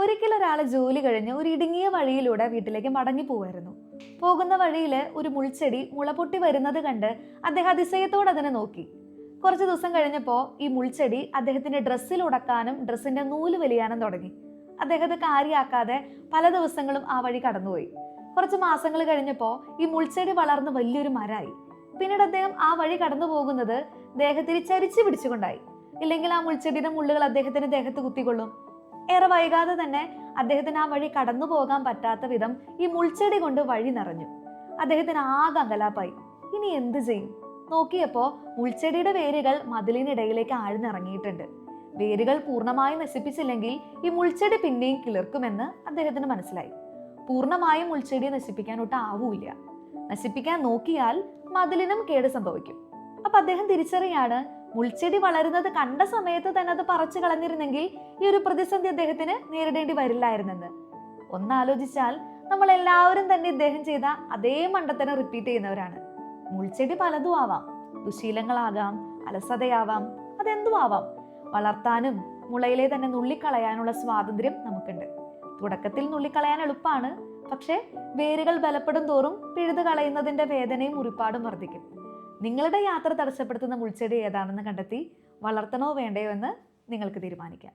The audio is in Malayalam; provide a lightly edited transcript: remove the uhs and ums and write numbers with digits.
ഒരിക്കൽ ഒരാൾ ജോലി കഴിഞ്ഞ് ഒരു ഇടുങ്ങിയ വഴിയിലൂടെ വീട്ടിലേക്ക് മടങ്ങി പോവായിരുന്നു. പോകുന്ന വഴിയിൽ ഒരു മുൾച്ചെടി മുളപൊട്ടി വരുന്നത് കണ്ട് അദ്ദേഹം അതിശയത്തോടെ അതിനെ നോക്കി. കുറച്ച് ദിവസം കഴിഞ്ഞപ്പോൾ ഈ മുൾച്ചെടി അദ്ദേഹത്തിന്റെ ഡ്രസ്സിൽ ഉടക്കാനും ഡ്രസ്സിന്റെ നൂല് വലിയാനും തുടങ്ങി. അദ്ദേഹത്തെ കാര്യമാക്കാതെ പല ദിവസങ്ങളും ആ വഴി കടന്നുപോയി. കുറച്ച് മാസങ്ങൾ കഴിഞ്ഞപ്പോൾ ഈ മുൾച്ചെടി വളർന്ന് വലിയൊരു മരമായി. പിന്നീട് അദ്ദേഹം ആ വഴി കടന്നു പോകുന്നത് ദേഹത്തിൽ ചരിച്ചു പിടിച്ചുകൊണ്ടായി. ഇല്ലെങ്കിൽ ആ മുൾച്ചെടിയുടെ മുള്ളുകൾ അദ്ദേഹത്തിന്റെ ദേഹത്ത് കുത്തിക്കൊള്ളും. ഏറെ വൈകാതെ തന്നെ അദ്ദേഹത്തിന് ആ വഴി കടന്നു പോകാൻ പറ്റാത്ത വിധം ഈ മുൾച്ചെടി കൊണ്ട് വഴി നിറഞ്ഞു. അദ്ദേഹത്തിന് ആകെ അങ്കലാപ്പായി. ഇനി എന്ത് ചെയ്യും? നോക്കിയപ്പോ മുൾച്ചെടിയുടെ വേരുകൾ മതിലിനിടയിലേക്ക് ആഴ്ന്നിറങ്ങിയിട്ടുണ്ട്. വേരുകൾ പൂർണ്ണമായും നശിപ്പിച്ചില്ലെങ്കിൽ ഈ മുൾച്ചെടി പിന്നെയും കിളിർക്കുമെന്ന് അദ്ദേഹത്തിന് മനസ്സിലായി. പൂർണ്ണമായും മുൾച്ചെടിയെ നശിപ്പിക്കാൻ ഒട്ടാവൂല. നശിപ്പിക്കാൻ നോക്കിയാൽ മതിലിനും കേട് സംഭവിക്കും. അപ്പൊ അദ്ദേഹം തിരിച്ചറിയാണ്, മുൾച്ചെടി വളരുന്നത് കണ്ട സമയത്ത് തന്നെ അത് പറിച്ചു കളഞ്ഞിരുന്നെങ്കിൽ ഈ ഒരു പ്രതിസന്ധി അദ്ദേഹത്തിന് നേരിടേണ്ടി വരില്ലായിരുന്നെന്ന്. ഒന്നാലോചിച്ചാൽ നമ്മൾ എല്ലാവരും തന്നെ ഇദ്ദേഹം ചെയ്ത അതേ മണ്ടത്തരം റിപ്പീറ്റ് ചെയ്യുന്നവരാണ്. മുൾച്ചെടി പലതും ആവാം. ദുശീലങ്ങളാകാം, അലസതയാവാം, അതെന്തും ആവാം. വളർത്താനും മുളയിലെ തന്നെ നുള്ളിക്കളയാനുള്ള സ്വാതന്ത്ര്യം നമുക്കുണ്ട്. തുടക്കത്തിൽ നുള്ളിക്കളയാൻ എളുപ്പമാണ്. പക്ഷെ വേരുകൾ ബലപ്പെടും തോറും പിഴുതു കളയുന്നതിന്റെ വേദനയും മുറിപ്പാടും വർദ്ധിക്കും. നിങ്ങളുടെ യാത്ര തടസ്സപ്പെടുത്തുന്ന മുൾച്ചെടി ഏതാണെന്ന് കണ്ടെത്തി വളർത്തണോ വേണ്ടയോ എന്ന് നിങ്ങൾക്ക് തീരുമാനിക്കാം.